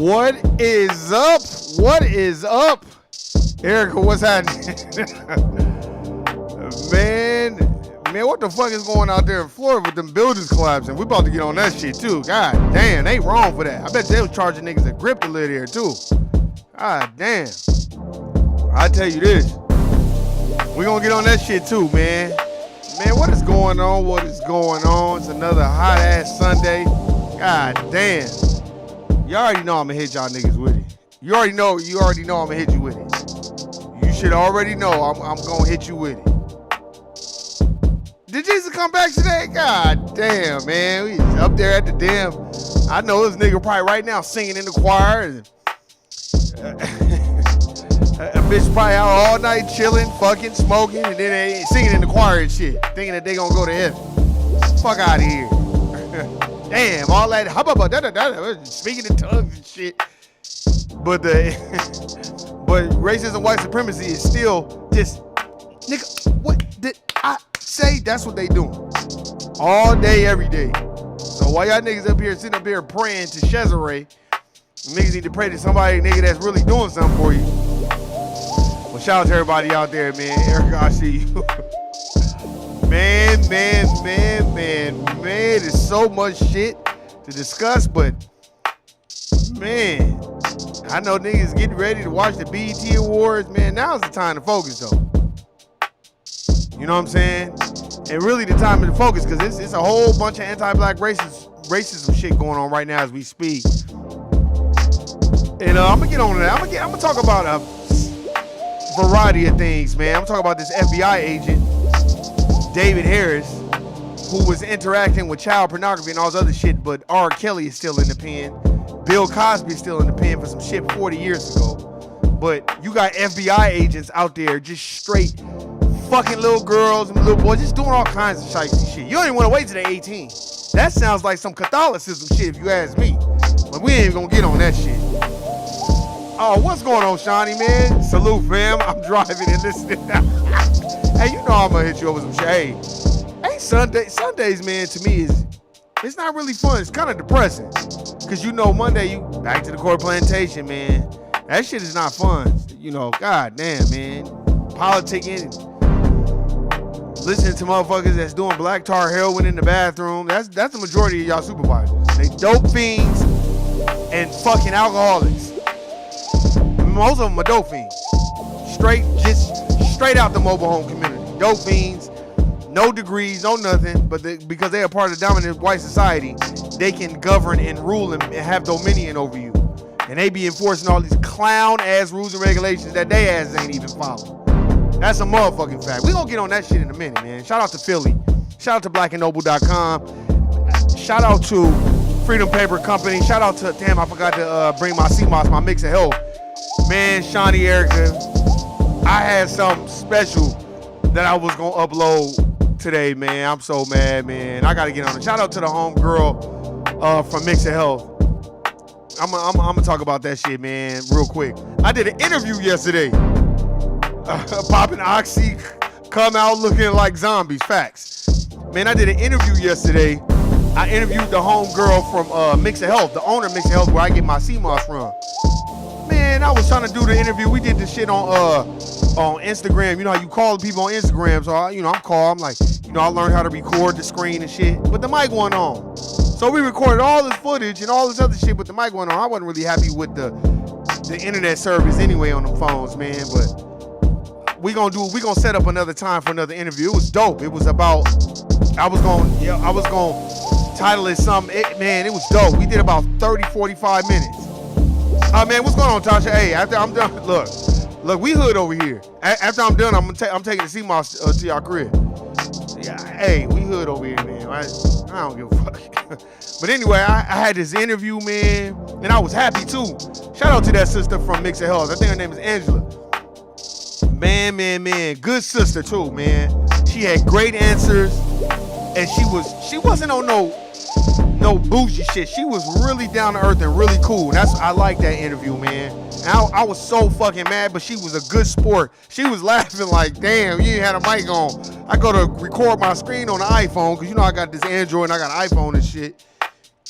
What is up? What is up? Erica, what's happening? Man, what the fuck is going out there in Florida with them buildings collapsing? We about to get on that shit too. God damn, they ain't wrong for that. I bet they was charging niggas a grip to live there too. God damn. I tell you this. We gonna get on that shit too, man. Man, what is going on? What is going on? It's another hot ass Sunday. God damn. You already know I'm gonna hit y'all niggas with it. You already know I'm gonna hit you with it. You should already know I'm gonna hit you with it. Did Jesus come back today? God damn, man. We up there at the damn. I know this nigga probably right now singing in the choir. And, a bitch probably out all night chilling, fucking, smoking, and then they singing in the choir and shit, thinking that they gonna go to heaven. Fuck out of here. Damn, all that speaking in tongues and shit. But racism, white supremacy is still just, nigga, what did I say? That's what they doing. All day, every day. So while y'all niggas up here, sitting up here praying to Cesare, niggas need to pray to somebody, nigga, that's really doing something for you. Well, shout out to everybody out there, man. Erica, I see you. Man, there's so much shit to discuss, but man, I know niggas getting ready to watch the BET Awards. Man, now's the time to focus, though. You know what I'm saying? And really the time to focus, because it's a whole bunch of anti-black racism shit going on right now as we speak. And I'm gonna get on to that. I'm gonna talk about a variety of things, man. I'm talking about this FBI agent, David Harris, who was interacting with child pornography and all this other shit, but R. Kelly is still in the pen. Bill Cosby is still in the pen for some shit 40 years ago. But you got FBI agents out there just straight fucking little girls and little boys, just doing all kinds of shiesty shit. You don't even want to wait till they're 18. That sounds like some Catholicism shit if you ask me. But we ain't gonna get on that shit. Oh, what's going on, Shawnee, man? Salute, fam. I'm driving and listening. Hey, you know I'm gonna hit you over some shit. Hey, Sundays, man, to me it's not really fun. It's kind of depressing. Cause you know Monday you back to the court plantation, man. That shit is not fun. You know, god damn, man. Politicking, listening to motherfuckers that's doing black tar heroin in the bathroom. That's the majority of y'all supervisors. They dope fiends and fucking alcoholics. Most of them are dope fiends. Straight out the mobile home community. Dope fiends, no degrees, no nothing, but because they are part of the dominant white society, they can govern and rule and have dominion over you. And they be enforcing all these clown-ass rules and regulations that they ass ain't even following. That's a motherfucking fact. We gonna get on that shit in a minute, man. Shout out to Philly. Shout out to blackandnoble.com. Shout out to Freedom Paper Company. Shout out to, damn, I forgot to bring my CMOS, my mix of health. Man, Shawnee, Erica, I had something special that I was gonna upload today, man. I'm so mad, man. I gotta get on it. Shout out to the homegirl from Mix of Health. I'm gonna talk about that shit, man, real quick. I did an interview yesterday. Popping Oxy, come out looking like zombies. Facts. Man, I did an interview yesterday. I interviewed the homegirl from Mix of Health, the owner of Mix of Health, where I get my CMOS from. Man, I was trying to do the interview. We did this shit on Instagram. You know how you call people on Instagram. So, I'm like, I learned how to record the screen and shit. But the mic went on. So we recorded all this footage and all this other shit, but the mic went on. I wasn't really happy with the internet service anyway on them phones, man. But we gonna set up another time for another interview. It was dope. It was about, I was gonna title it something. Man, it was dope. We did about 30, 45 minutes. Man, what's going on, Tasha? Hey, after I'm done, look, we hood over here. After I'm done, I'm taking the CMOS to y'all crib. Yeah, hey, we hood over here, man. I don't give a fuck. But anyway, I had this interview, man, and I was happy too. Shout out to that sister from Mix of Health. I think her name is Angela. Man, good sister too, man. She had great answers, and she wasn't on no bougie shit. She was really down to earth and really cool. I like that interview, man. And I was so fucking mad, but she was a good sport. She was laughing like, damn, you ain't had a mic on. I go to record my screen on the iPhone, because I got this Android and I got an iPhone and shit.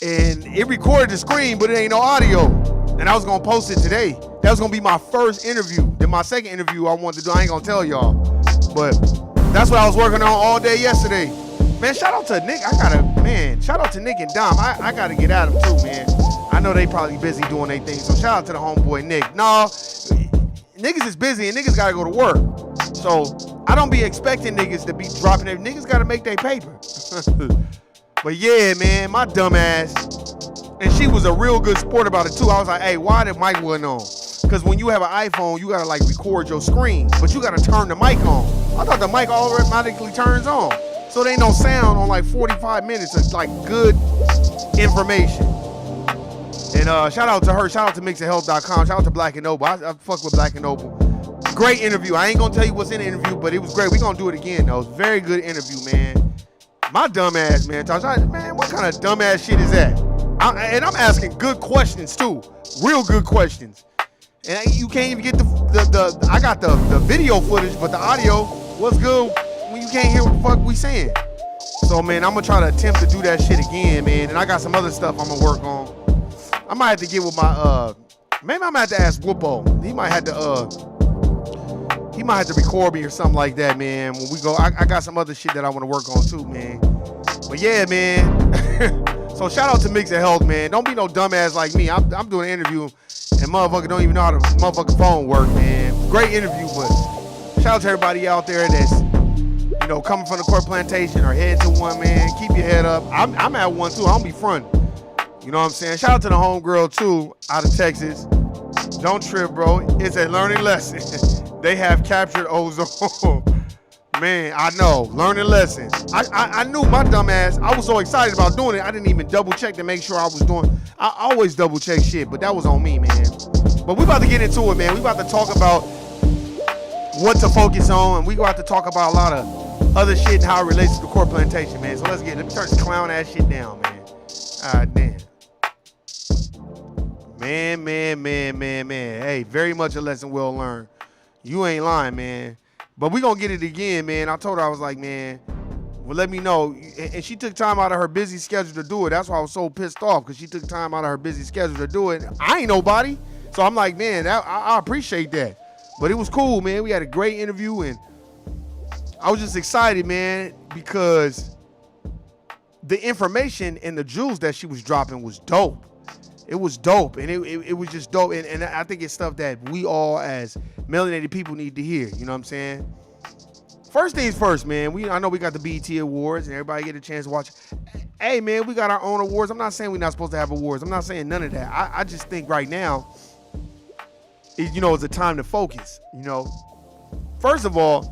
And it recorded the screen, but it ain't no audio. And I was gonna post it today. That was gonna be my first interview. Then my second interview I wanted to do, I ain't gonna tell y'all. But that's what I was working on all day yesterday. Man, shout out to Nick. Shout out to Nick and Dom. I gotta get at them too, man. I know they probably busy doing their thing. So shout out to the homeboy Nick. No, niggas is busy and niggas gotta go to work. So I don't be expecting niggas to be dropping it. Niggas gotta make their paper. But yeah, man, my dumb ass. And she was a real good sport about it too. I was like, hey, why the mic wasn't on? Because when you have an iPhone, you gotta like record your screen, but you gotta turn the mic on. I thought the mic automatically turns on. So there ain't no sound on like 45 minutes of like good information. And shout out to her, shout out to mixofhealth.com, shout out to Black and Noble. I fuck with Black and Noble. Great interview. I ain't gonna tell you what's in the interview, but it was great. We gonna do it again though. It was a very good interview, man. My dumb ass, man. Man, what kind of dumb ass shit is that? And I'm asking good questions too, real good questions. And you can't even get the I got the video footage, but the audio, what's good when you can't hear what the fuck we saying? So man, I'm gonna try to attempt to do that shit again, man. And I got some other stuff I'm gonna work on. I might have to get with my maybe I might have to ask Whoopo. He might have to record me or something like that, man. When we go, I got some other shit that I want to work on too, man. But yeah, man. So shout out to Mix of Health, man. Don't be no dumbass like me. I'm doing an interview and motherfucker don't even know how the motherfucking phone work, man. Great interview, but shout out to everybody out there that's, you know, coming from the court plantation or heading to one, man. Keep your head up. I'm at one too. I don't be fronting. You know what I'm saying? Shout out to the homegirl too, out of Texas. Don't trip, bro. It's a learning lesson. They have captured ozone. Man, I know. Learning lessons. I knew my dumb ass. I was so excited about doing it. I didn't even double check to make sure I was doing. I always double check shit, but that was on me, man. But we about to get into it, man. We about to talk about what to focus on, and we about to talk about a lot of other shit and how it relates to the court plantation, man. So let me turn this clown ass shit down, man. Ah, damn. Man. Hey, very much a lesson well learned. You ain't lying, man. But we gonna get it again, man. I told her, I was like, man, well, let me know. And she took time out of her busy schedule to do it. That's why I was so pissed off, because she took time out of her busy schedule to do it. I ain't nobody. So I'm like, man, I appreciate that. But it was cool, man. We had a great interview, and I was just excited, man, because the information and the jewels that she was dropping was dope. It was dope, and it was just dope, and I think it's stuff that we all as melanated people need to hear, you know what I'm saying? First things first, man, I know we got the BET Awards, and everybody get a chance to watch. Hey, man, we got our own awards. I'm not saying we're not supposed to have awards. I'm not saying none of that. I just think right now, you know, it's a time to focus, you know? First of all,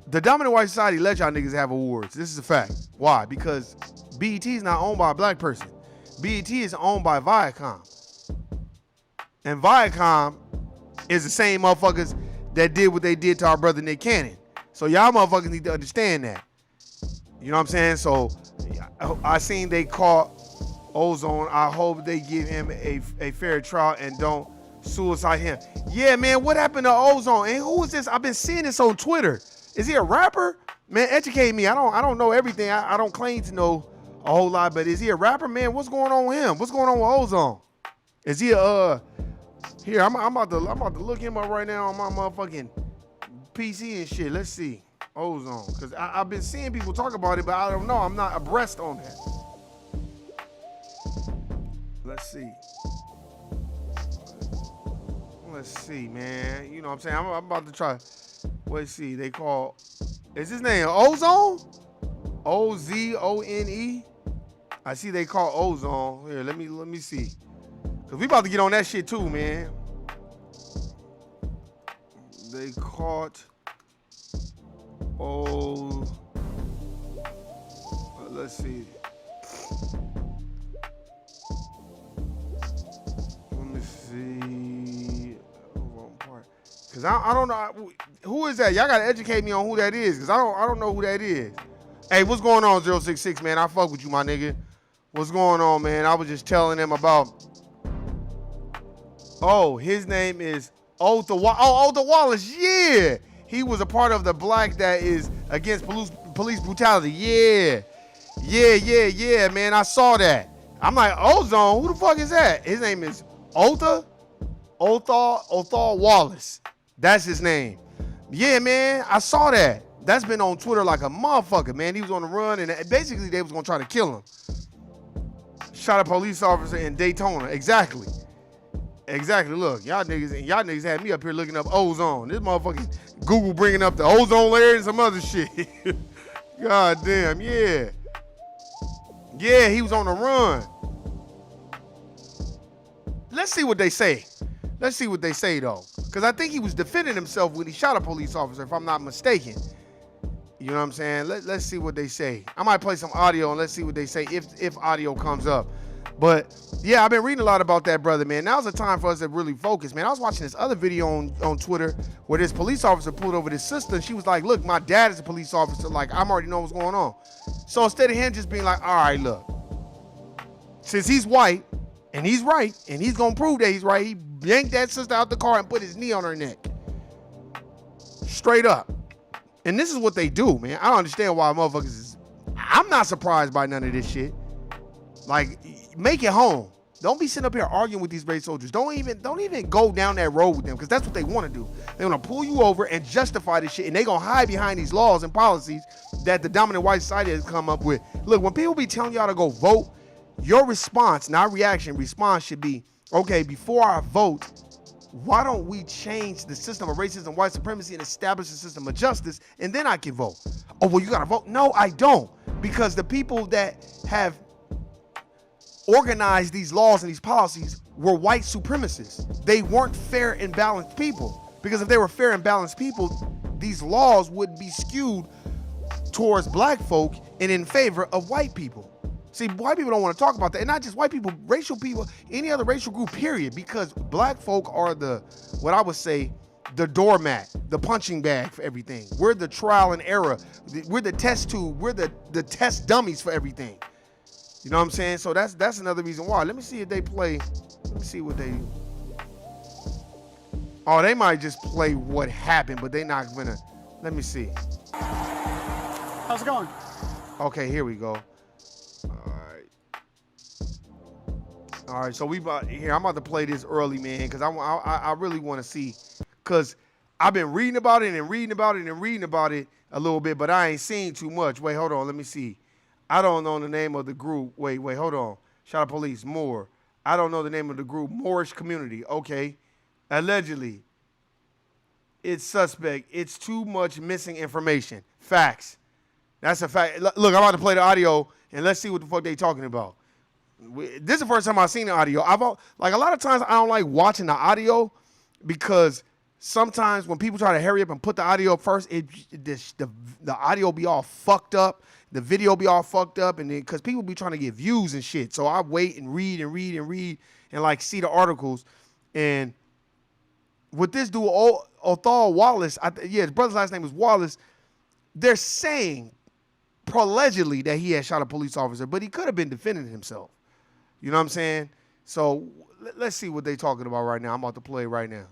the dominant white society let y'all niggas have awards. This is a fact. Why? Because BET is not owned by a black person. BET is owned by Viacom. And Viacom is the same motherfuckers that did what they did to our brother Nick Cannon. So y'all motherfuckers need to understand that. You know what I'm saying? So I seen they caught Ozone. I hope they give him a fair trial and don't suicide him. Yeah, man, what happened to Ozone? And who is this? I've been seeing this on Twitter. Is he a rapper? Man, educate me. I don't know everything. I don't claim to know a whole lot, but is he a rapper, man? What's going on with him? What's going on with Ozone? Is he a here? I'm about to look him up right now on my motherfucking PC and shit. Let's see Ozone, because I've been seeing people talk about it, but I don't know. I'm not abreast on that. Let's see, man. You know what I'm saying? I'm about to try. Let's see. They call. Is his name Ozone? Ozone? I see they call Ozone. Here, let me see. Cause we about to get on that shit too, man. They caught let's see. Let me see. Wrong part. Cause I don't know who is that. Y'all gotta educate me on who that is, cause I don't know who that is. Hey, what's going on, 066, man? I fuck with you, my nigga. What's going on, man? I was just telling them about. Oh, his name is Otha Wallace. Yeah, he was a part of the black that is against police brutality. Yeah, man. I saw that. I'm like, Ozone, who the fuck is that? His name is Othal Wallace. That's his name. Yeah, man, I saw that. That's been on Twitter like a motherfucker, man. He was on the run, and basically they was gonna try to kill him. Shot a police officer in Daytona. Exactly. Look, y'all niggas had me up here looking up ozone. This motherfucking Google bringing up the ozone layer and some other shit. God damn, yeah. Yeah, he was on the run. Let's see what they say. Let's see what they say, though. Because I think he was defending himself when he shot a police officer, if I'm not mistaken. You know what I'm saying? Let's see what they say. I might play some audio and let's see what they say if audio comes up. But, yeah, I've been reading a lot about that brother, man. Now's the time for us to really focus, man. I was watching this other video on Twitter where this police officer pulled over this sister. And she was like, look, my dad is a police officer. Like, I'm already know what's going on. So instead of him just being like, all right, look, since he's white and he's right and he's going to prove that he's right, he yanked that sister out the car and put his knee on her neck. Straight up. And this is what they do, man. I don't understand why motherfuckers is... I'm not surprised by none of this shit. Like, make it home. Don't be sitting up here arguing with these race soldiers. Don't even go down that road with them, because that's what they want to do. They want to pull you over and justify this shit, and they going to hide behind these laws and policies that the dominant white society has come up with. Look, when people be telling y'all to go vote, your response, not reaction, response should be, okay, before I vote, why don't we change the system of racism and white supremacy and establish a system of justice, and then I can vote? Oh, well, you got to vote? No, I don't. Because the people that have organized these laws and these policies were white supremacists. They weren't fair and balanced people. Because if they were fair and balanced people, these laws would be skewed towards black folk and in favor of white people. See, white people don't want to talk about that. And not just white people, racial people, any other racial group, period. Because black folk are what I would say, the doormat, the punching bag for everything. We're the trial and error. We're the test tube. We're the test dummies for everything. You know what I'm saying? So that's another reason why. Let me see if they play. Let me see what they... Oh, they might just play what happened, but they not gonna... Let me see. How's it going? Okay, here we go. All right, so I'm about to play this early, man, because I really want to see, because I've been reading about it and reading about it and reading about it a little bit, but I ain't seen too much. Wait, hold on, let me see. I don't know the name of the group. Wait, hold on. Shout out police, Moore. I don't know the name of the group. Moorish community. Okay. Allegedly, it's suspect. It's too much missing information. Facts. That's a fact. Look, I'm about to play the audio, and let's see what the fuck they talking about. This is the first time I've seen the audio. Like, a lot of times I don't like watching the audio, because sometimes when people try to hurry up and put the audio up first, the audio be all fucked up. The video be all fucked up, and then because people be trying to get views and shit. So I wait and read and like see the articles. And with this dude, Othal Wallace, his brother's last name is Wallace. They're saying allegedly that he had shot a police officer, but he could have been defending himself. You know what I'm saying? So let's see what they're talking about right now. I'm about to play right now.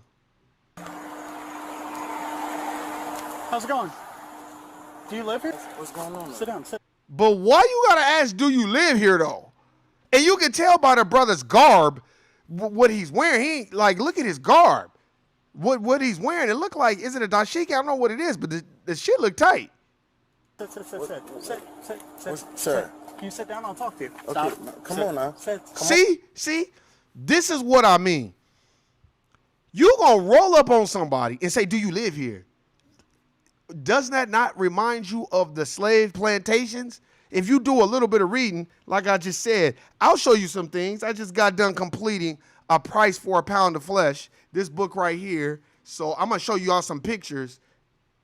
How's it going? Do you live here? What's going on? Sit down. But why you gotta ask, do you live here, though? And you can tell by the brother's garb what he's wearing. He ain't, like, look at his garb. What he's wearing. It look like, is it a dashiki? I don't know what it is, but the shit look tight. Sit. Sir. Can you sit down? I'll talk to you. Okay, Stop. come on now. See? This is what I mean. You gonna roll up on somebody and say, do you live here? Does that not remind you of the slave plantations? If you do a little bit of reading, like I just said, I'll show you some things. I just got done completing A Price for a Pound of Flesh, this book right here. So I'm going to show you all some pictures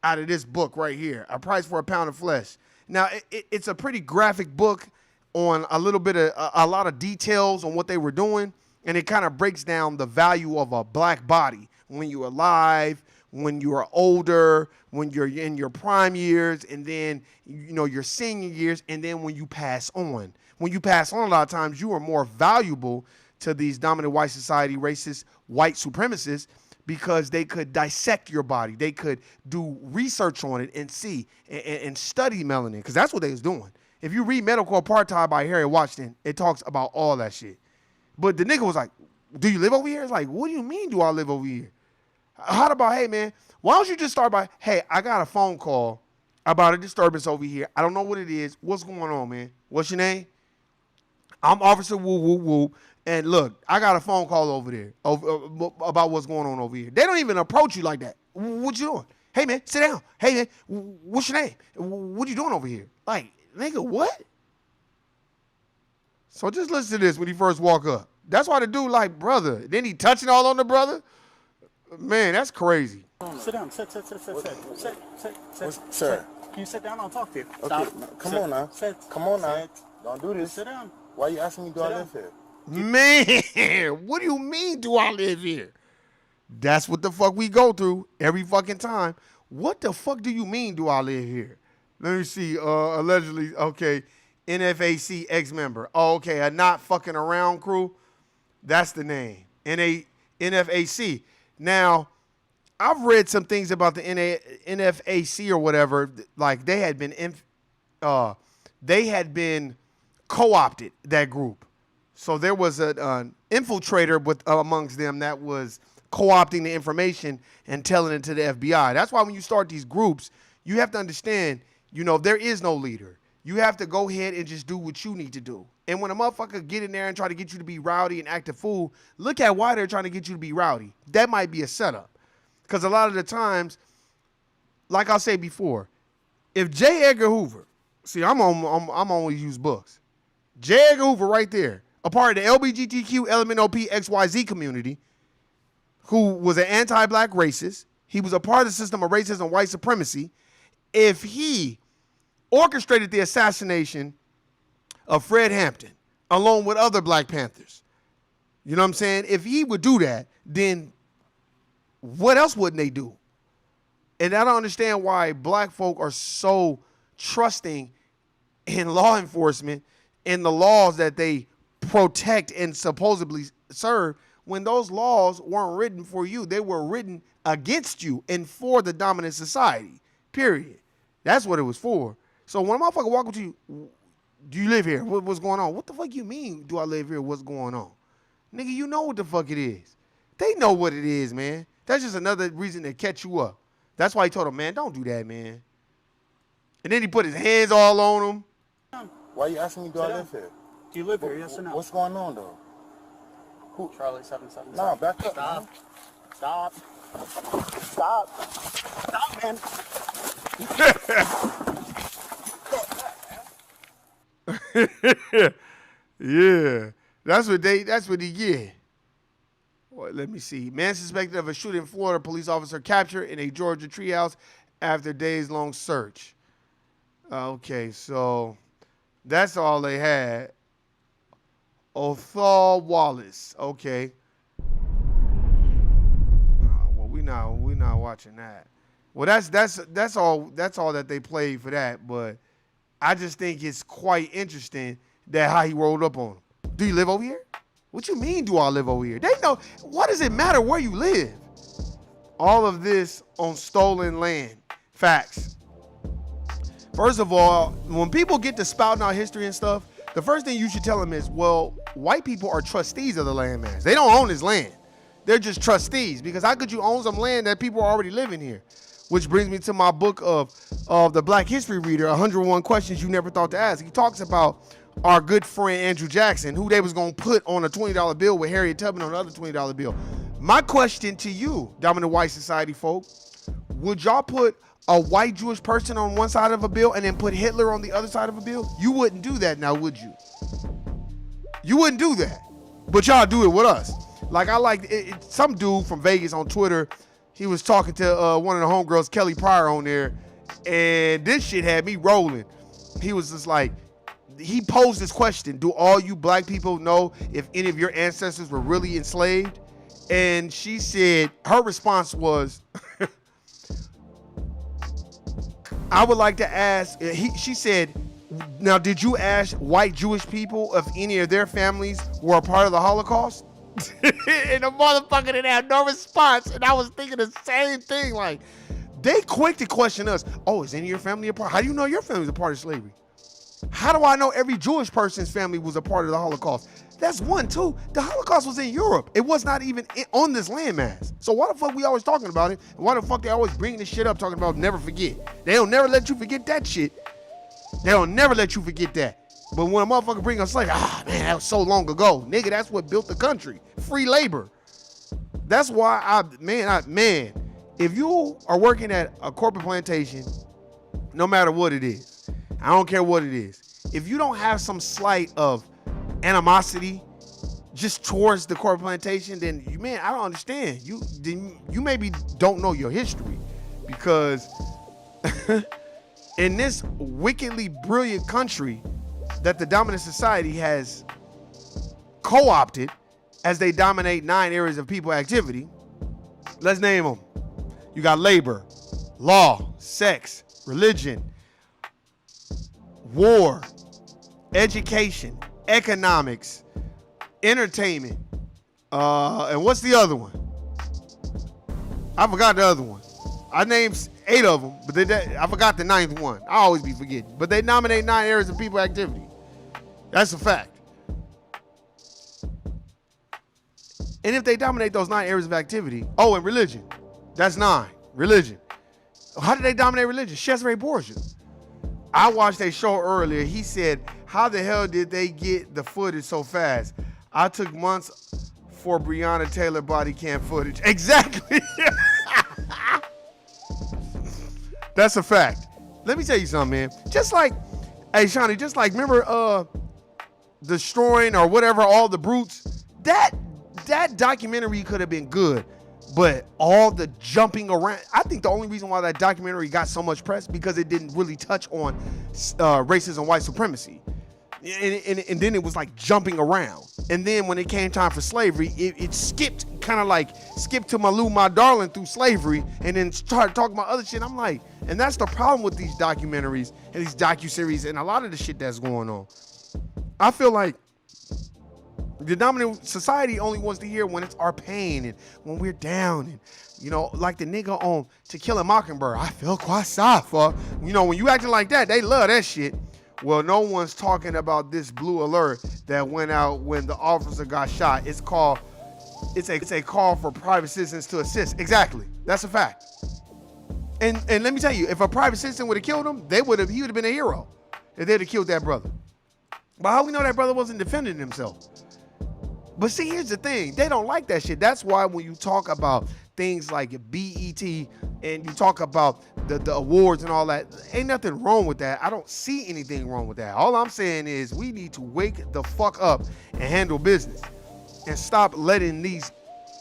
out of this book right here, A Price for a Pound of Flesh. Now, it's a pretty graphic book on a lot of details on what they were doing, and it kind of breaks down the value of a black body when you're alive, when you are older, when you're in your prime years, and then, your senior years, and then when you pass on. When you pass on, a lot of times you are more valuable to these dominant white society, racist, white supremacists, because they could dissect your body. They could do research on it and see and study melanin, because that's what they was doing. If you read Medical Apartheid by Harry Washington, it talks about all that shit. But the nigga was like, do you live over here? It's like, what do you mean do I live over here? How about, hey, man, why don't you just start by, hey, I got a phone call about a disturbance over here. I don't know what it is. What's going on, man? What's your name? I'm Officer Woo Woo Woo. And look, I got a phone call over there about what's going on over here. They don't even approach you like that. What you doing? Hey, man, sit down. Hey, man, what's your name? What you doing over here? Like, nigga, what? So just listen to this when he first walk up. That's why the dude like, brother. Then he touching all on the brother. Man, that's crazy. Sit down. Sit. Sir. Can you sit down? I'll talk to you. Okay, Stop. come on now. Sit. Come on now. Sit. Don't do this. Sit down. Why are you asking me do I live here? Man, what do you mean do I live here? That's what the fuck we go through every fucking time. What the fuck do you mean do I live here? Let me see. Allegedly, okay, NFAC ex-member. Oh, okay, a not fucking around crew. That's the name. NFAC. Now, I've read some things about the NFAC or whatever. Like they had been co-opted, that group. So there was an infiltrator amongst them that was co-opting the information and telling it to the FBI. That's why when you start these groups, you have to understand, there is no leader. You have to go ahead and just do what you need to do. And when a motherfucker get in there and try to get you to be rowdy and act a fool, look at why they're trying to get you to be rowdy. That might be a setup. Because a lot of the times, like I said before, if J. Edgar Hoover, see, I'm only use books. J. Edgar Hoover right there, a part of the LBGTQ LMNOP XYZ community, who was an anti-black racist. He was a part of the system of racism and white supremacy. If he orchestrated the assassination of Fred Hampton along with other Black Panthers, you know what I'm saying? If he would do that, then what else wouldn't they do? And I don't understand why black folk are so trusting in law enforcement and the laws that they protect and supposedly serve, when those laws weren't written for you. They were written against you and for the dominant society, period. That's what it was for. So when a motherfucker walk up to you, do you live here? What's going on? What the fuck you mean, do I live here? What's going on? Nigga, you know what the fuck it is. They know what it is, man. That's just another reason to catch you up. That's why he told him, man, don't do that, man. And then he put his hands all on him. Why are you asking me do I live here? Do you live here, yes or no? What's going on, though? Who? Charlie 777. Nah, back up. Stop. Stop. Stop, man. Yeah. That's what he get. Well, let me see. Man suspected of a shooting in Florida, police officer captured in a Georgia treehouse after days-long search. Okay, so that's all they had. Othal Wallace. Okay. Well, we not watching that. Well, that's all that they played for that. But I just think it's quite interesting that how he rolled up on him. Do you live over here? What you mean, do I live over here? They know. What does it matter where you live? All of this on stolen land. Facts. First of all, when people get to spouting out history and stuff, the first thing you should tell them is, well, white people are trustees of the landmass. They don't own this land. They're just trustees, because how could you own some land that people are already living here? Which brings me to my book of the Black History Reader, 101 Questions You Never Thought to Ask. He talks about our good friend Andrew Jackson, who they was going to put on a $20 bill with Harriet Tubman on another $20 bill. My question to you, dominant white society folk, would y'all put a white Jewish person on one side of a bill and then put Hitler on the other side of a bill? You wouldn't do that now, would you? You wouldn't do that. But y'all do it with us. Like I like some dude from Vegas on Twitter, he was talking to one of the homegirls, Kelly Pryor, on there, and this shit had me rolling. He was just like, he posed this question: do all you black people know if any of your ancestors were really enslaved? And she said, her response was, I would like to ask, she said, now did you ask white Jewish people if any of their families were a part of the Holocaust? And the motherfucker didn't have no response. And I was thinking the same thing. Like, they quick to question us. Oh, is any of your family a part? How do you know your family's a part of slavery? How do I know every Jewish person's family was a part of the Holocaust? That's one, too. The Holocaust was in Europe. It was not even on this landmass. So why the fuck we always talking about it? And why the fuck they always bring this shit up talking about never forget? They'll never let you forget that shit. They'll never let you forget that. But when a motherfucker bring us like, man, that was so long ago. Nigga, that's what built the country. Free labor. That's why man, if you are working at a corporate plantation, no matter what it is, I don't care what it is, if you don't have some slight of animosity just towards the corporate plantation, then I don't understand. You maybe don't know your history, because in this wickedly brilliant country that the dominant society has co-opted as they dominate 9 areas of people activity, let's name them. You got labor, law, sex, religion, war, education, economics, entertainment, and what's the other one? I forgot the other one. I named 8 of them, but I forgot the 9th one. I always be forgetting. But they nominate 9 areas of people activity. That's a fact. And if they dominate those 9 areas of activity, and religion, that's 9. Religion. How did they dominate religion? Cesare Borgia. I watched a show earlier. He said, how the hell did they get the footage so fast? I took months for Breonna Taylor body cam footage. Exactly. That's a fact. Let me tell you something, man. Just like, hey, Shawnee, remember destroying or whatever all the brutes? That documentary could have been good, but all the jumping around, I think the only reason why that documentary got so much press because it didn't really touch on racism, white supremacy. And then it was like jumping around. And then when it came time for slavery, it skipped to my darling through slavery and then started talking about other shit. I'm like, and that's the problem with these documentaries and these docuseries and a lot of the shit that's going on. I feel like the dominant society only wants to hear when it's our pain and when we're down and, like the nigga on To Kill a Mockingbird. I feel quite sorry for, when you acting like that, they love that shit. Well, no one's talking about this blue alert that went out when the officer got shot. It's a call for private citizens to assist. Exactly. That's a fact. And let me tell you, if a private citizen would have killed him, he would have been a hero if they'd have killed that brother. But how we know that brother wasn't defending himself? But see, here's the thing. They don't like that shit. That's why when you talk about things like BET and you talk about the awards and all that, ain't nothing wrong with that. I don't see anything wrong with that. All I'm saying is we need to wake the fuck up and handle business and stop letting these,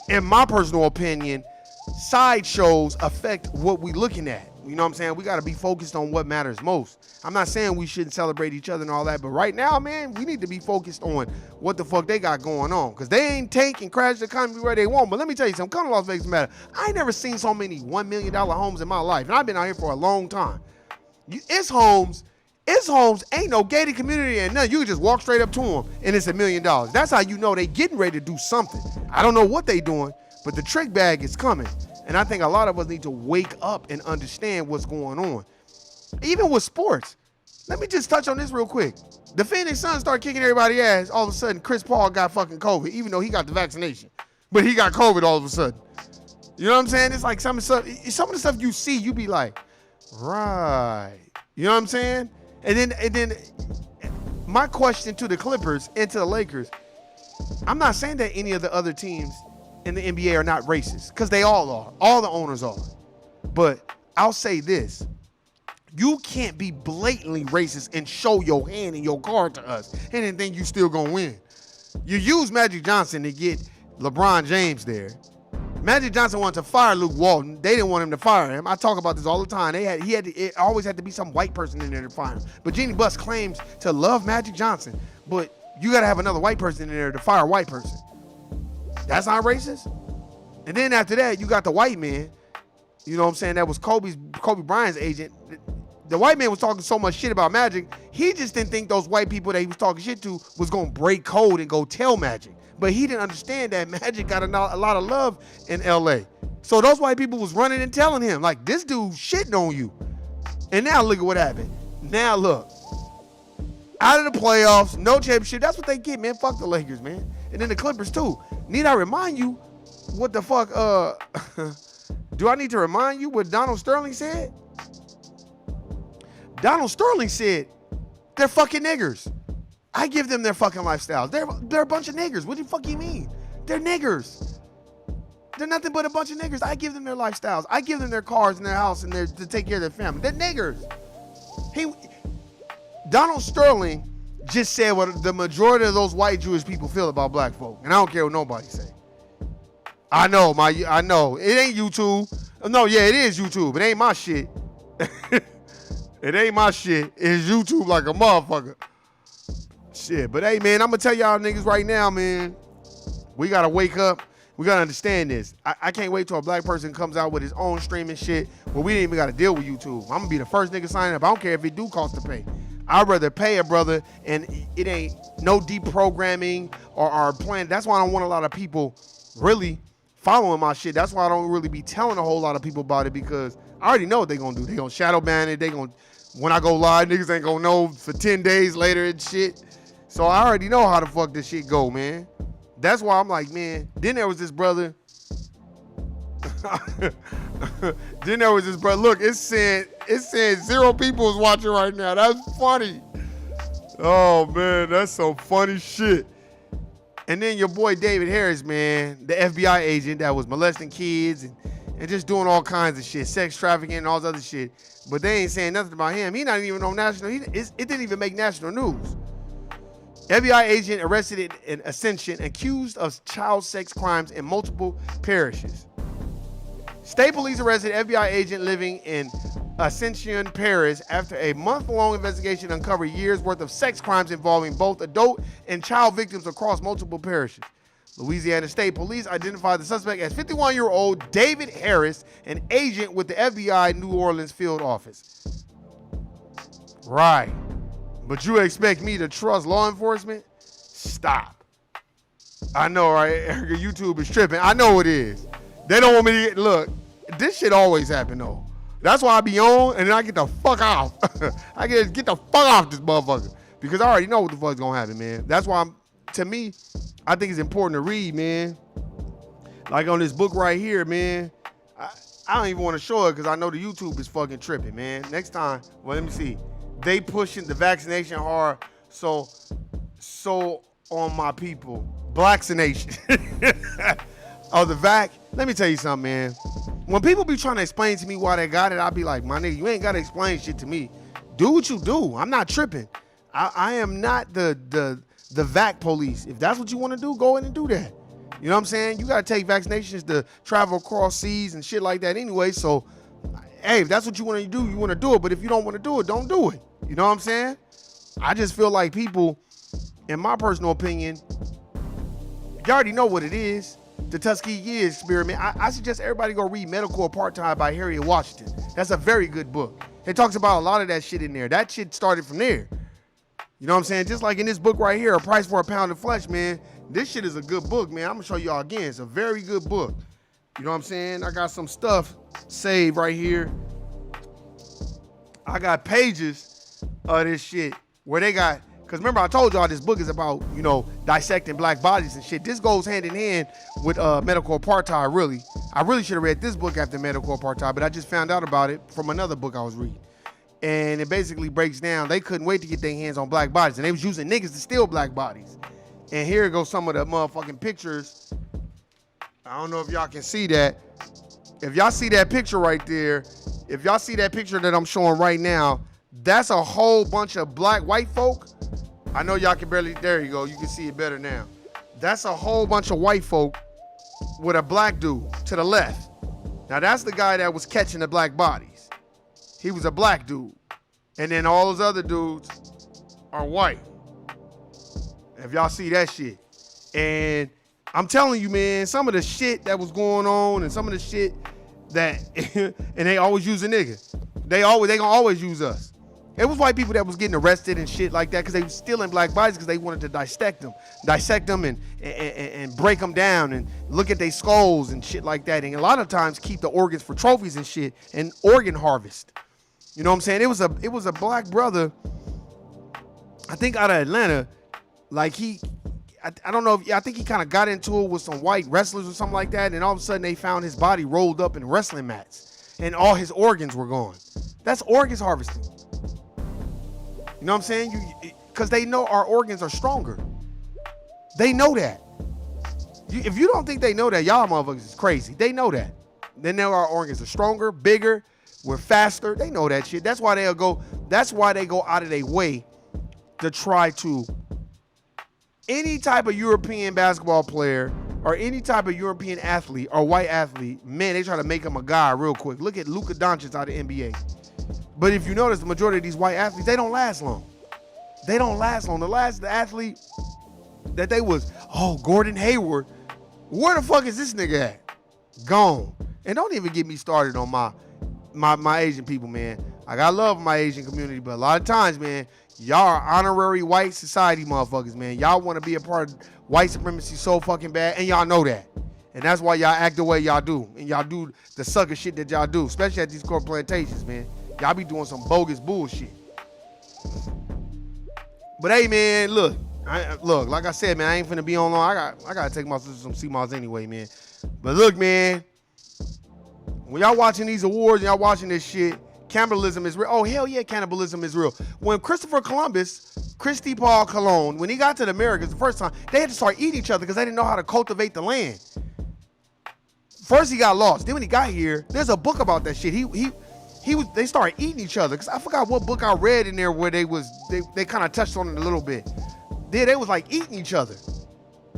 in my personal opinion, sideshows affect what we looking at. You know what I'm saying? We got to be focused on what matters most. I'm not saying we shouldn't celebrate each other and all that, but right now, man, we need to be focused on what the fuck they got going on, because they ain't take and crash the economy where they want. But let me tell you something, come to Las Vegas, matter. I ain't never seen so many $1 million homes in my life, and I've been out here for a long time. It's homes, ain't no gated community and nothing. You can just walk straight up to them, and it's $1 million. That's how you know they getting ready to do something. I don't know what they doing, but the trick bag is coming. And I think a lot of us need to wake up and understand what's going on. Even with sports. Let me just touch on this real quick. The Phoenix Suns start kicking everybody's ass. All of a sudden, Chris Paul got fucking COVID, even though he got the vaccination. But he got COVID all of a sudden. You know what I'm saying? It's like some of the stuff you see, you be like, right. You know what I'm saying? And then my question to the Clippers and to the Lakers, I'm not saying that any of the other teams in the NBA are not racist, because they all are. All the owners are. But I'll say this. You can't be blatantly racist and show your hand and your card to us and then think you still gonna win. You use Magic Johnson to get LeBron James there. Magic Johnson wanted to fire Luke Walton. They didn't want him to fire him. I talk about this all the time. It always had to be some white person in there to fire him. But Jeannie Buss claims to love Magic Johnson, but you gotta have another white person in there to fire a white person. That's not racist. And then after that, you got the white man, you know what I'm saying, that was Kobe Bryant's agent. The white man was talking so much shit about Magic, he just didn't think those white people that he was talking shit to was going to break code and go tell Magic. But he didn't understand that Magic got a lot of love in LA. So those white people was running and telling him, like, this dude shitting on you. And now look at what happened. Now look, Out of the playoffs, no championship. That's what they get, man. Fuck the Lakers, man. And then the Clippers, too. Need I remind you what the fuck, do I need to remind you what Donald Sterling said? Donald Sterling said, they're fucking niggers. I give them their fucking lifestyles. They're a bunch of niggers. What the fuck you mean? They're niggers. They're nothing but a bunch of niggers. I give them their lifestyles. I give them their cars and their house and to take care of their family. They're niggers. Donald Sterling just said what the majority of those white Jewish people feel about black folk. And I don't care what nobody say. I know. It ain't YouTube. No, yeah, it is YouTube. It ain't my shit. It ain't my shit. It's YouTube like a motherfucker. Shit. But hey, man, I'm going to tell y'all niggas right now, man. We got to wake up. We got to understand this. I can't wait till a black person comes out with his own streaming shit where we ain't even got to deal with YouTube. I'm going to be the first nigga signing up. I don't care if it do cost to pay. I'd rather pay a brother and it ain't no deprogramming or our plan. That's why I don't want a lot of people really following my shit. That's why I don't really be telling a whole lot of people about it, because I already know what they gonna do. They gonna shadow ban it. When I go live, niggas ain't gonna know for 10 days later and shit. So I already know how the fuck this shit go, man. That's why I'm like, man. Then there was this brother. Look, it's saying 0 people is watching right now. That's funny. Oh man, that's some funny shit. And then your boy David Harris, man, the FBI agent that was molesting kids and just doing all kinds of shit, sex trafficking and all this other shit. But they ain't saying nothing about him. He not even on national. It didn't even make national news. FBI agent arrested in Ascension, accused of child sex crimes in multiple parishes. State police arrested FBI agent living in Ascension, Paris, after a month-long investigation uncovered years' worth of sex crimes involving both adult and child victims across multiple parishes. Louisiana State Police identified the suspect as 51-year-old David Harris, an agent with the FBI New Orleans field office. Right. But you expect me to trust law enforcement? Stop. I know, right? YouTube is tripping. I know it is. They don't want me to look, this shit always happen, though. That's why I be on, and then I get the fuck off. I get the fuck off this motherfucker. Because I already know what the fuck's gonna happen, man. That's why, to me, I think it's important to read, man. Like on this book right here, man. I don't even want to show it because I know the YouTube is fucking tripping, man. Next time, well, let me see. They pushing the vaccination hard, so on my people. Blaccination. Oh, the vac. Let me tell you something, man. When people be trying to explain to me why they got it, I'll be like, my nigga, you ain't got to explain shit to me. Do what you do. I'm not tripping. I am not the vac police. If that's what you want to do, go in and do that. You know what I'm saying? You got to take vaccinations to travel across seas and shit like that anyway. So, hey, if that's what you want to do, you want to do it. But if you don't want to do it, don't do it. You know what I'm saying? I just feel like people, in my personal opinion, you already know what it is. The Tuskegee experiment. I suggest everybody go read Medical Apartheid by Harriet Washington. That's a very good book. It talks about a lot of that shit in there. That shit started from there. You know what I'm saying? Just like in this book right here, A Price for a Pound of Flesh, man. This shit is a good book, man. I'm going to show y'all again. It's a very good book. You know what I'm saying? I got some stuff saved right here. I got pages of this shit where they got, because remember I told y'all this book is about, you know, dissecting black bodies and shit. This goes hand in hand with medical apartheid, really. I really should have read this book after medical apartheid, but I just found out about it from another book I was reading. And it basically breaks down, they couldn't wait to get their hands on black bodies, and they was using niggas to steal black bodies. And here goes some of the motherfucking pictures. I don't know if y'all can see that. If y'all see that picture right there, if y'all see that picture that I'm showing right now, that's a whole bunch of white folk. I know y'all can barely, there you go, you can see it better now. That's a whole bunch of white folk with a black dude to the left. Now that's the guy that was catching the black bodies. He was a black dude. And then all those other dudes are white. If y'all see that shit. And I'm telling you, man, some of the shit that was going on and some of the shit that, and they always use a nigga. They gonna always use us. It was white people that was getting arrested and shit like that because they were stealing black bodies because they wanted to dissect them and break them down and look at their skulls and shit like that. And a lot of times keep the organs for trophies and shit and organ harvest. You know what I'm saying? It was a black brother I think out of Atlanta, like I don't know if I think he kind of got into it with some white wrestlers or something like that, and all of a sudden they found his body rolled up in wrestling mats, and all his organs were gone. That's organs harvesting. You know what I'm saying? Because they know our organs are stronger. They know that. If you don't think they know that, y'all motherfuckers is crazy. They know that. They know our organs are stronger, bigger, we're faster. They know that shit. That's why they go out of their way to try to any type of European basketball player or any type of European athlete or white athlete, man, they try to make him a guy real quick. Look at Luka Doncic out of the NBA. But if you notice, the majority of these white athletes, they don't last long. They don't last long. The athlete that they was, Gordon Hayward, where the fuck is this nigga at? Gone. And don't even get me started on my Asian people, man. Like, I love my Asian community, but a lot of times, man, y'all are honorary white society motherfuckers, man. Y'all want to be a part of white supremacy so fucking bad, and y'all know that. And that's why y'all act the way y'all do. And y'all do the sucker shit that y'all do, especially at these court plantations, man. Y'all be doing some bogus bullshit. But hey, man, look, like I said, man, I ain't finna be on long. I gotta take my sister some CMOS anyway, man. But look, man, when y'all watching these awards and y'all watching this shit, cannibalism is real. Oh, hell yeah, cannibalism is real. When Christopher Columbus, Christy Paul Cologne, when he got to the Americas the first time, they had to start eating each other because they didn't know how to cultivate the land. First he got lost. Then when he got here, there's a book about that shit. They started eating each other. Cause I forgot what book I read in there where they kind of touched on it a little bit. They was like eating each other.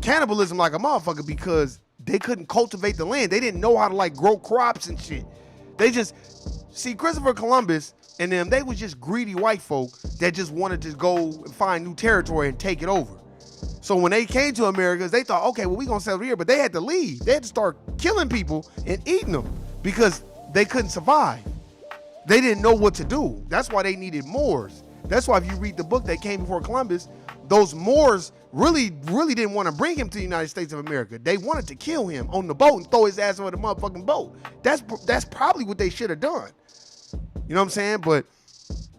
Cannibalism like a motherfucker because they couldn't cultivate the land. They didn't know how to like grow crops and shit. They just, see, Christopher Columbus and them, they was just greedy white folk that just wanted to go and find new territory and take it over. So when they came to America, they thought, okay, well, we gonna settle here, but they had to leave. They had to start killing people and eating them because they couldn't survive. They didn't know what to do. That's why they needed Moors. That's why if you read the book that came before Columbus, those Moors really didn't want to bring him to the United States of America. They wanted to kill him on the boat and throw his ass over the motherfucking boat. That's probably what they should have done. You know what I'm saying? But,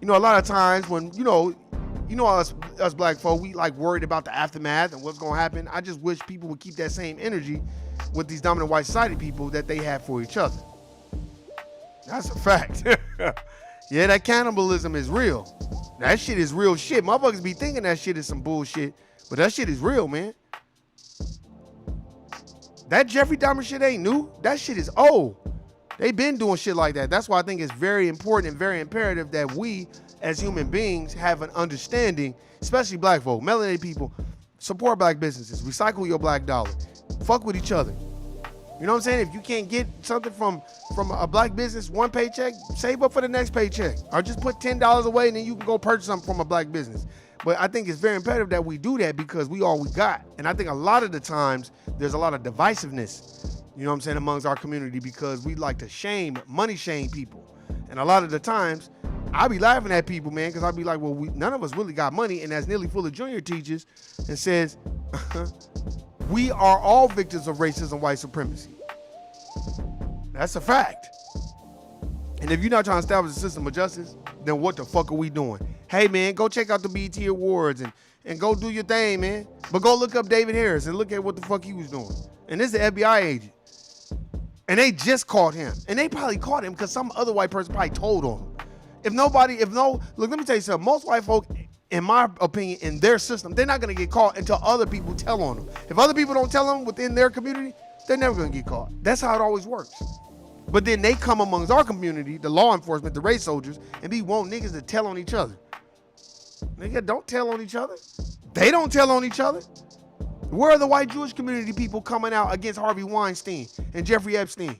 you know, a lot of times when, you know us black folk, we like worried about the aftermath and what's going to happen. I just wish people would keep that same energy with these dominant white society people that they have for each other. That's a fact. Yeah, that cannibalism is real. That shit is real shit. Motherfuckers be thinking that shit is some bullshit, but that shit is real, man. That Jeffrey Dahmer shit ain't new. That shit is old. They been doing shit like that. That's why I think it's very important and very imperative that we, as human beings, have an understanding, especially black folk, melanated people, support black businesses, recycle your black dollar, fuck with each other. You know what I'm saying? If you can't get something from a black business, one paycheck, save up for the next paycheck. Or just put $10 away and then you can go purchase something from a black business. But I think it's very imperative that we do that because we all we got. And I think a lot of the times there's a lot of divisiveness, you know what I'm saying, amongst our community because we like to money shame people. And a lot of the times I be laughing at people, man, because I be like, well, none of us really got money. And that's nearly full of junior teachers and says, we are all victims of racism, white supremacy. That's a fact. And if you're not trying to establish a system of justice, then what the fuck are we doing? Hey, man, go check out the BET Awards and go do your thing, man. But go look up David Harris and look at what the fuck he was doing. And this is an FBI agent. And they just caught him. And they probably caught him because some other white person probably told on him. Look, let me tell you something. Most white folk, in my opinion, in their system, they're not going to get caught until other people tell on them. If other people don't tell them within their community, they're never going to get caught. That's how it always works. But then they come amongst our community, the law enforcement, the race soldiers, and be want niggas to tell on each other. Nigga, don't tell on each other. They don't tell on each other. Where are the white Jewish community people coming out against Harvey Weinstein and Jeffrey Epstein?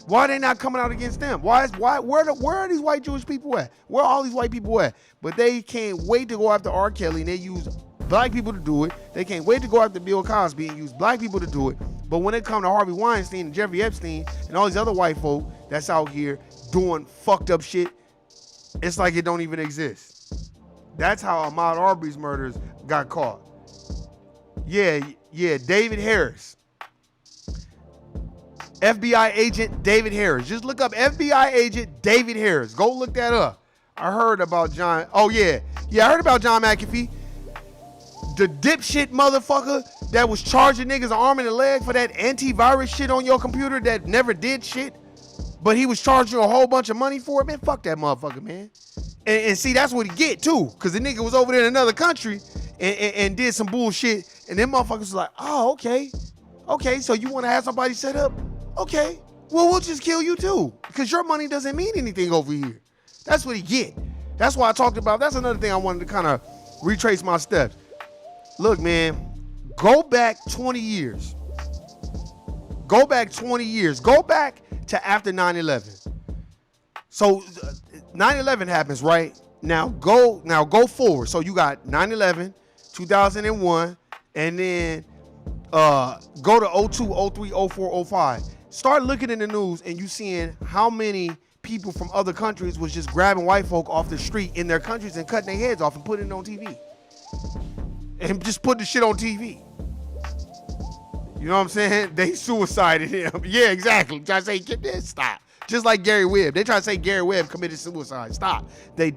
Why are they not coming out against them? Where are these white Jewish people at? Where are all these white people at? But they can't wait to go after R. Kelly and they use black people to do it. They can't wait to go after Bill Cosby and use black people to do it. But when it comes to Harvey Weinstein and Jeffrey Epstein and all these other white folk that's out here doing fucked up shit, it's like it don't even exist. That's how Ahmaud Arbery's murders got caught. Yeah, David Harris. FBI agent David Harris. Just look up FBI agent David Harris. Go look that up. I heard about John. Oh yeah, Yeah, I heard about John McAfee. The dipshit motherfucker that was charging niggas an arm and a leg for that antivirus shit on your computer that never did shit, but he was charging you a whole bunch of money for it. Man, fuck that motherfucker, man. And see, that's what he get too, because the nigga was over there in another country and did some bullshit, and them motherfuckers was like, oh, okay, so you want to have somebody set up? Okay, well, we'll just kill you too, because your money doesn't mean anything over here. That's what he get. That's why I talked about, that's another thing I wanted to kind of retrace my steps. Look, man, go back 20 years. Go back 20 years. Go back to after 9/11. So 9/11 happens, right? Now go forward. So you got 9/11, 2001, and then go to 02, 03, 04, 05. Start looking in the news and you seeing how many people from other countries was just grabbing white folk off the street in their countries and cutting their heads off and putting it on TV. And just put the shit on TV. You know what I'm saying? They suicided him. Yeah, exactly. Try to say, get this, stop. Just like Gary Webb. They try to say Gary Webb committed suicide. Stop. They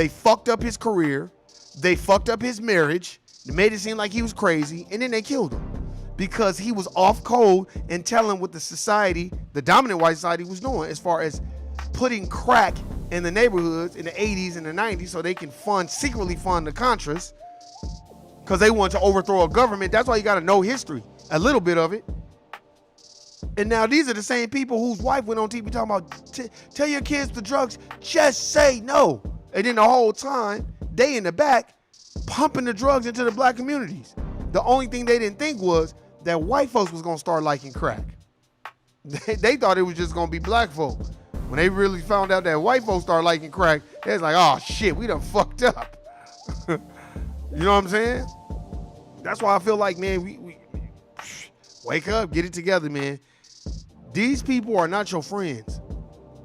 fucked up his career. They fucked up his marriage. They made it seem like he was crazy. And then they killed him. Because he was off code and telling what the society, the dominant white society, was doing as far as putting crack in the neighborhoods in the 80s and the 90s so they can secretly fund the Contras. Because they want to overthrow a government. That's why you got to know history, a little bit of it. And now these are the same people whose wife went on TV talking about, tell your kids the drugs, just say no. And then the whole time, they in the back pumping the drugs into the black communities. The only thing they didn't think was that white folks was going to start liking crack. They thought it was just going to be black folks. When they really found out that white folks started liking crack, they was like, oh shit, we done fucked up. You know what I'm saying? That's why I feel like, man, we wake up, get it together, man. These people are not your friends.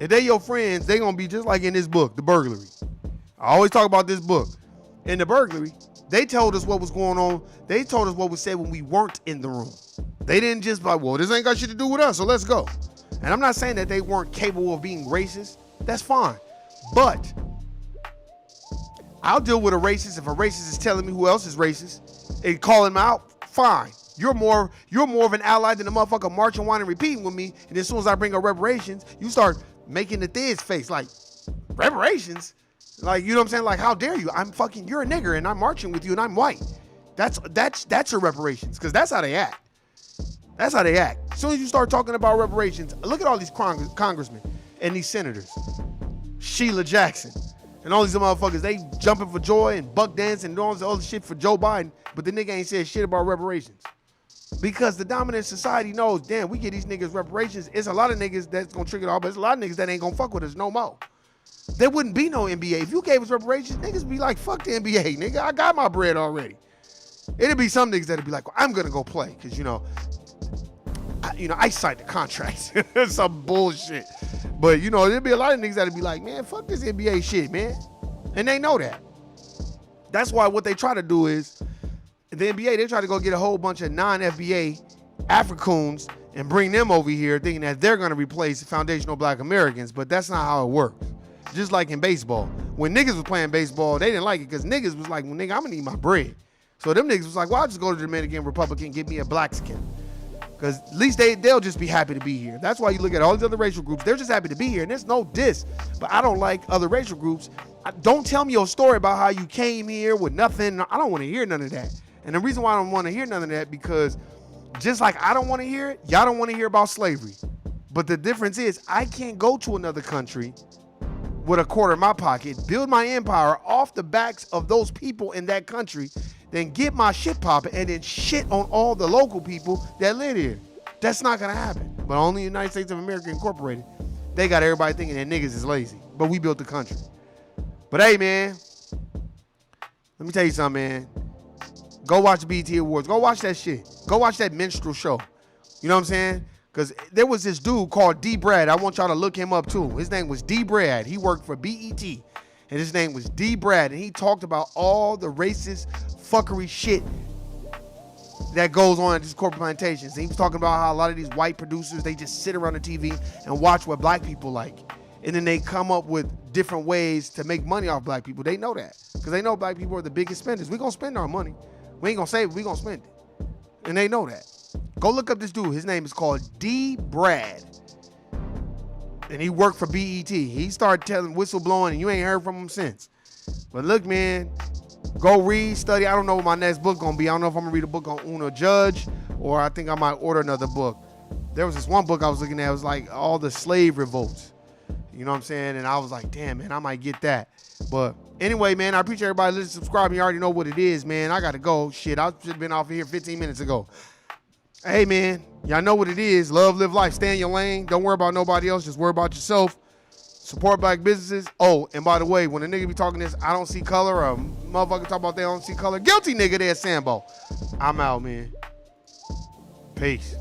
If they your friends, they gonna be just like in this book, The Burglary. I always talk about this book. In The Burglary, they told us what was going on. They told us what was said when we weren't in the room. They didn't just like, well, this ain't got shit to do with us, so let's go. And I'm not saying that they weren't capable of being racist. That's fine. But I'll deal with a racist if a racist is telling me who else is racist and calling them out. Fine. You're more of an ally than the motherfucker marching, whining, repeating with me. And as soon as I bring up reparations, you start making the thiz face like, reparations? Like, you know what I'm saying? Like, how dare you? You're a nigger and I'm marching with you and I'm white. That's your reparations, because that's how they act. That's how they act. As soon as you start talking about reparations, look at all these congressmen and these senators. Sheila Jackson. And all these motherfuckers, they jumping for joy and buck dancing and all this other shit for Joe Biden, but the nigga ain't said shit about reparations. Because the dominant society knows, damn, we get these niggas reparations. It's a lot of niggas that's gonna trigger it all, but it's a lot of niggas that ain't gonna fuck with us no more. There wouldn't be no NBA. If you gave us reparations, niggas be like, fuck the NBA, nigga. I got my bread already. It'd be some niggas that'd be like, well, I'm gonna go play, because I signed the contract. Some bullshit. But, there'd be a lot of niggas that'd be like, man, fuck this NBA shit, man. And they know that. That's why what they try to do is, the NBA, they try to go get a whole bunch of non-FBA Africans and bring them over here thinking that they're going to replace foundational black Americans, but that's not how it works. Just like in baseball. When niggas was playing baseball, they didn't like it because niggas was like, well, nigga, I'm going to need my bread. So them niggas was like, well, I'll just go to the Dominican Republic and get me a black skin. Because at least they'll just be happy to be here. That's why you look at all these other racial groups. They're just happy to be here. And there's no diss. But I don't like other racial groups. Don't tell me your story about how you came here with nothing. I don't want to hear none of that. And the reason why I don't want to hear none of that, because just like I don't want to hear it, y'all don't want to hear about slavery. But the difference is I can't go to another country with a quarter in my pocket, build my empire off the backs of those people in that country, then get my shit popping and then shit on all the local people that live here. That's not gonna happen. But only the United States of America Incorporated, they got everybody thinking that niggas is lazy. But we built the country. But hey, man, let me tell you something, man. Go watch the BET Awards. Go watch that shit. Go watch that minstrel show. You know what I'm saying? Because there was this dude called D. Brad. I want y'all to look him up too. His name was D. Brad. He worked for BET. And his name was D. Brad. And he talked about all the racist fuckery shit that goes on at these corporate plantations. And he was talking about how a lot of these white producers, they just sit around the TV and watch what black people like. and then they come up with different ways to make money off black people. They know that because they know black people are the biggest spenders. We're going to spend our money. We ain't going to save it. We're going to spend it. And they know that. Go look up this dude. His name is called D. Brad. And he worked for BET. He started telling whistleblowing, and you ain't heard from him since. But look, man, go read, study. I don't know what my next book going to be. I don't know if I'm going to read a book on Uno Judge, or I think I might order another book. There was this one book I was looking at. It was like all the slave revolts. You know what I'm saying? And I was like, damn, man, I might get that. But anyway, man, I appreciate everybody listening, subscribing. You already know what it is, man. I got to go. Shit, I should have been off of here 15 minutes ago. Hey, man, y'all know what it is. Love, live life. Stay in your lane. Don't worry about nobody else. Just worry about yourself. Support black businesses. Oh, and by the way, when a nigga be talking this, I don't see color, or a motherfucker talk about they don't see color. Guilty nigga there, Sambo. I'm out, man. Peace.